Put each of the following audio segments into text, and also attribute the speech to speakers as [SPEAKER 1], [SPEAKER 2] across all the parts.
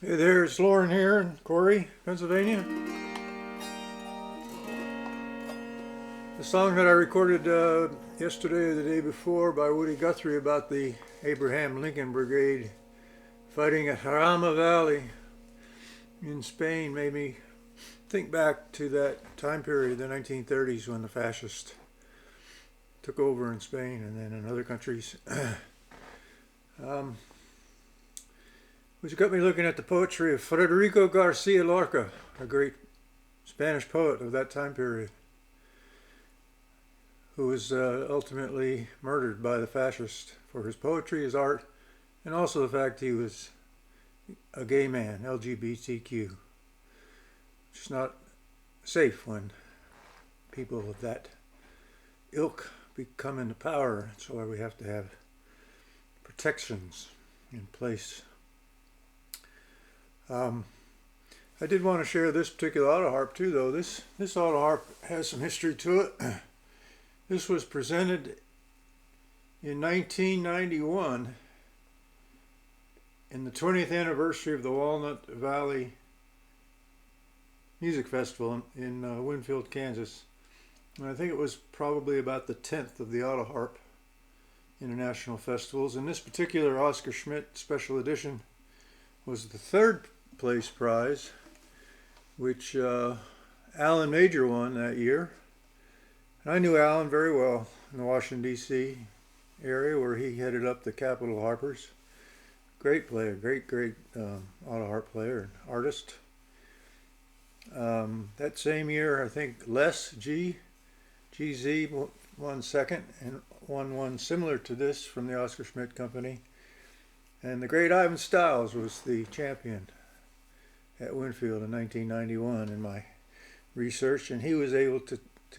[SPEAKER 1] Hey there, it's Lauren here in Corey, Pennsylvania. The song that I recorded yesterday or the day before by Woody Guthrie about the Abraham Lincoln Brigade fighting at Jarama Valley in Spain made me think back to that time period, the 1930s, when the fascists took over in Spain and then in other countries. Which got me looking at the poetry of Federico Garcia Lorca, a great Spanish poet of that time period, who was ultimately murdered by the fascists for his poetry, his art, and also the fact he was a gay man, LGBTQ, which is not safe when people of that ilk come into power. That's why we have to have protections in place. I did want to share this particular auto harp too, though. This auto harp has some history to it. This was presented in 1991 in the 20th anniversary of the Walnut Valley Music Festival in Winfield, Kansas. And I think it was probably about the 10th of the auto harp international festivals. And this particular Oscar Schmidt special edition was the third place prize, which Alan Major won that year. And I knew Alan very well in the Washington, D.C. area, where he headed up the Capitol Harpers. Great player, great auto harp player and artist. That same year, I think GZ won second and won one similar to this from the Oscar Schmidt Company. And the great Ivan Stiles was the champion at Winfield in 1991 in my research, and he was able to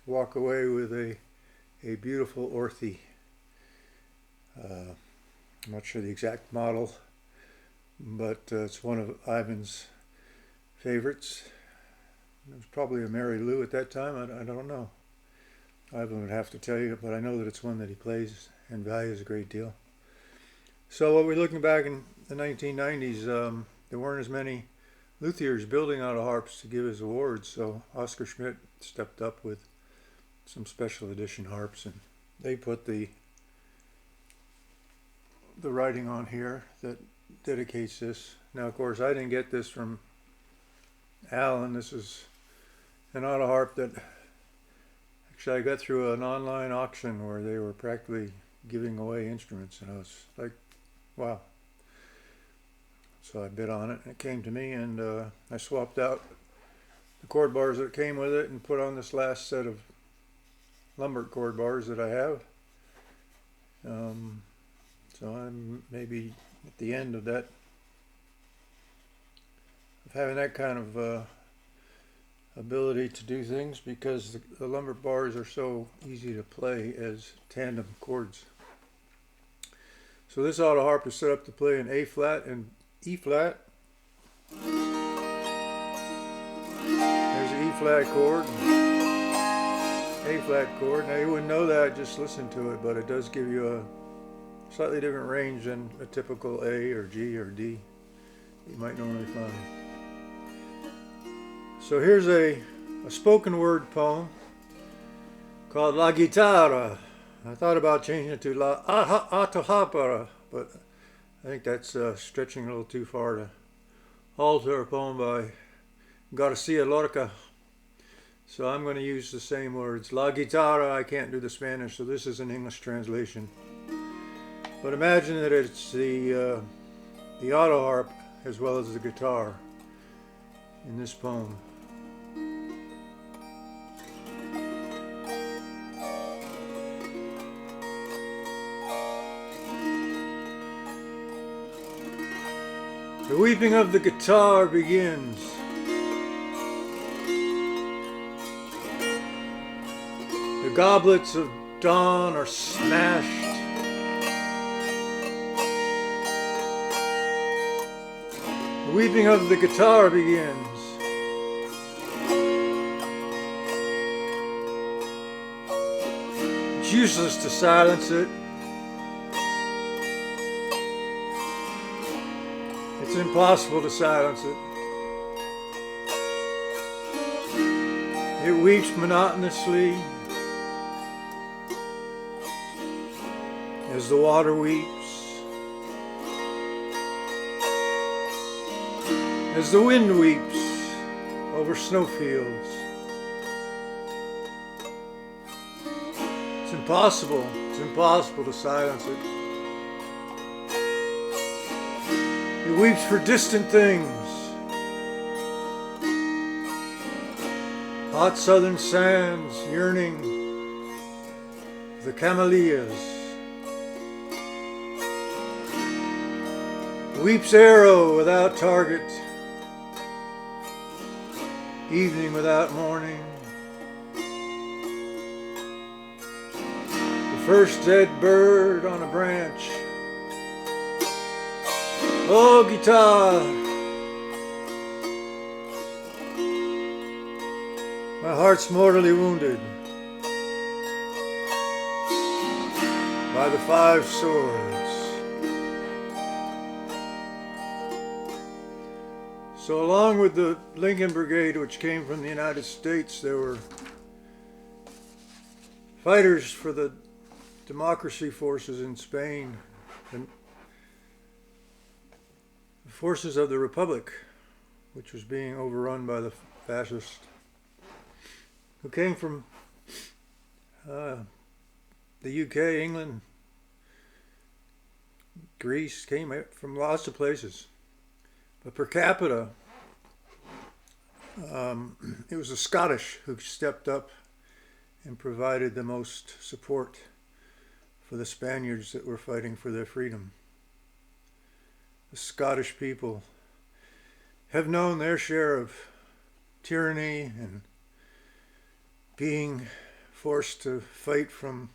[SPEAKER 1] walk away with a beautiful Orthe. I'm not sure the exact model, but it's one of Ivan's favorites. It was probably a Mary Lou at that time. I don't know. Ivan would have to tell you, but I know that it's one that he plays and values a great deal. So what we're looking back in the 1990s, there weren't as many luthiers building auto harps to give as awards, so Oscar Schmidt stepped up with some special edition harps, and they put the writing on here that dedicates this. Now, of course, I didn't get this from Alan. This is an auto harp that actually I got through an online auction where they were practically giving away instruments, and I was like, wow. So I bid on it, and it came to me, and I swapped out the cord bars that came with it and put on this last set of lumber cord bars that I have. So I'm maybe at the end of that, of having that kind of ability to do things, because the lumber bars are so easy to play as tandem chords. So this auto harp is set up to play in A flat and E flat. There's the E flat chord, A flat chord. Now you wouldn't know that just listen to it, but it does give you a slightly different range than a typical A or G or D you might normally find. So here's a spoken word poem called La Guitarra. I thought about changing it to La Atohapara, but I think that's stretching a little too far to alter a poem by Garcia Lorca. So I'm going to use the same words. La Guitarra, I can't do the Spanish, so this is an English translation. But imagine that it's the auto harp as well as the guitar in this poem. The weeping of the guitar begins. The goblets of dawn are smashed. The weeping of the guitar begins. It's useless to silence it. It's impossible to silence it. It weeps monotonously as the water weeps, as the wind weeps over snowfields. It's impossible to silence it. It weeps for distant things. Hot southern sands yearning the camellias. Weeps arrow without target. Evening without morning. The first dead bird on a branch. Oh, Guitarra. My heart's mortally wounded by the 5 swords. So along with the Lincoln Brigade, which came from the United States, there were fighters for the democracy forces in Spain, and the forces of the Republic, which was being overrun by the fascists, who came from the UK, England, Greece, came from lots of places. But per capita, it was the Scottish who stepped up and provided the most support for the Spaniards that were fighting for their freedom. The Scottish people have known their share of tyranny and being forced to fight from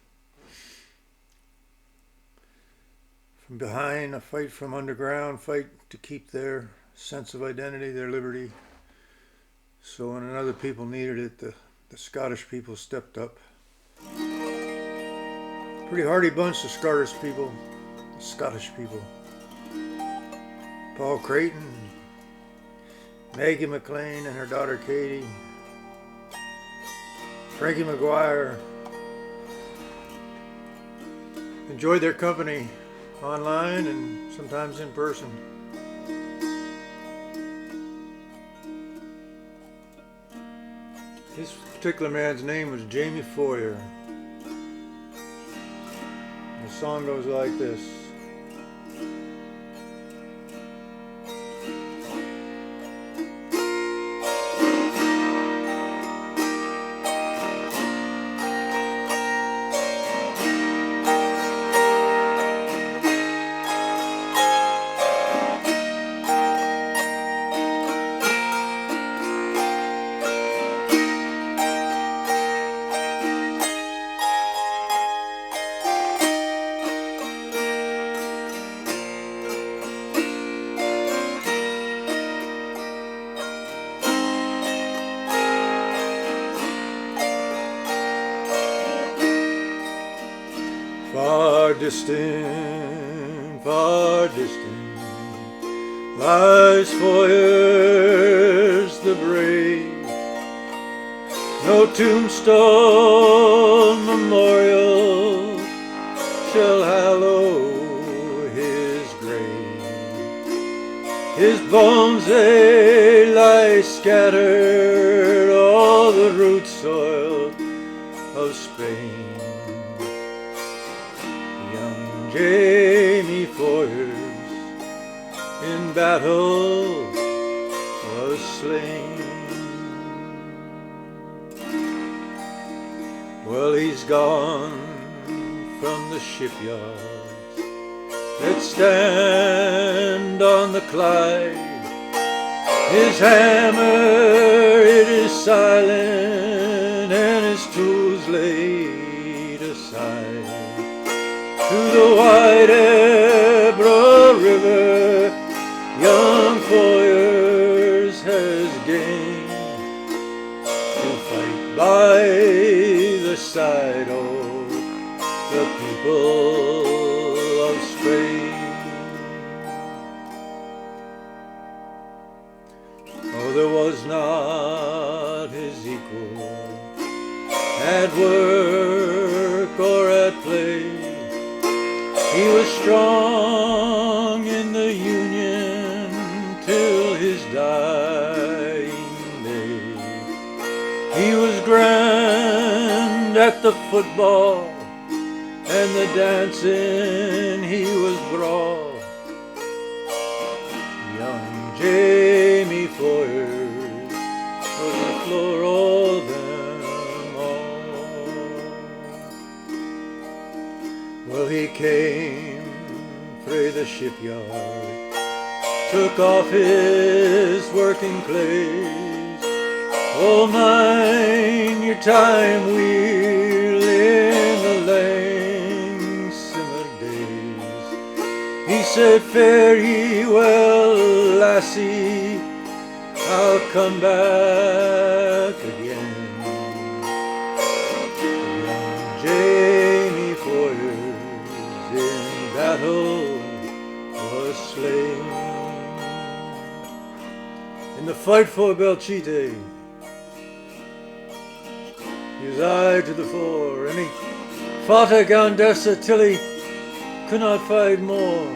[SPEAKER 1] behind, a fight from underground, fight to keep their sense of identity, their liberty. So when other people needed it, the Scottish people stepped up. Pretty hardy bunch, the Scottish people. Paul Creighton, Maggie McLean and her daughter Katie, Frankie McGuire. Enjoyed their company online and sometimes in person. This particular man's name was Jamie Foyers. The song goes like this. Far distant, lies Foyers the brave. No tombstone memorial shall hallow his grave. His bones they lie scattered all the root soil of Spain. Jamie Foyers in battle was slain. Well, he's gone from the shipyards that stand on the Clyde. His hammer, it is silent, and his tools laid aside. To the wide Ebro River, young Foyers has gained to fight by the side of the people of Spain. there was not his equal at work or at play. He was strong in the Union till his dying day. He was grand at the football and the dancing, he was brawl. Young Jamie Foyers was the floor of them all. Well, he came frae the shipyard, took off his working clothes. Oh, mind your time wheel in the lang summer days. He said, fare ye well, lassie, I'll come back again. Young Jamie Foyers in battle was slain. In the fight for Belchite, he was aye to the fore, and he fought a Gandessa till he could not fight more.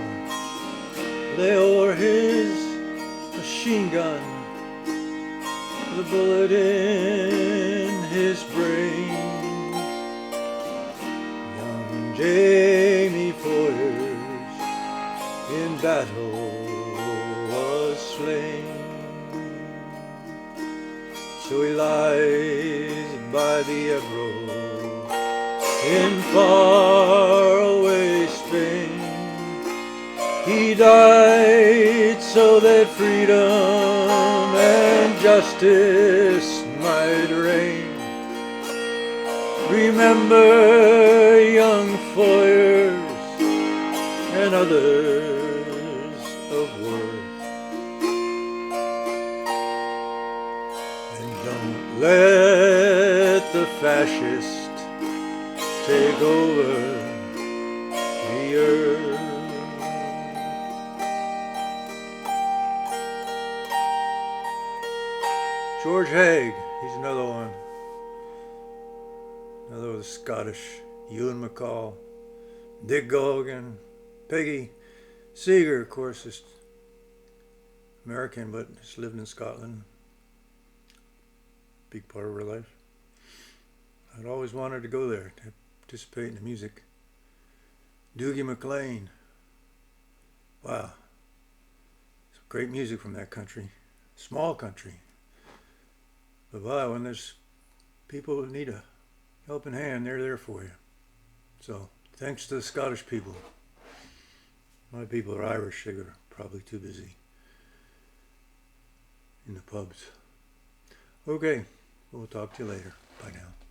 [SPEAKER 1] Lay o'er his machine gun, the bullet in his brain. Young Jamie Foyers in battle was slain. So he lies by the Ebro in faraway Spain. He died so that freedom and justice might reign. Remember young Foyers and others of worth, and don't let the fascist take over the earth. George Haig, he's another one. Another was Scottish. Ewan MacColl, Dick Gogan, Peggy Seeger, of course, is American, but has lived in Scotland. Big part of her life. I'd always wanted to go there to participate in the music. Dougie MacLean. Wow. Some great music from that country. Small country. But wow, when there's people who need a helping hand, they're there for you. So, thanks to the Scottish people. My people are Irish, they were probably too busy in the pubs. Okay, we'll talk to you later. Bye now.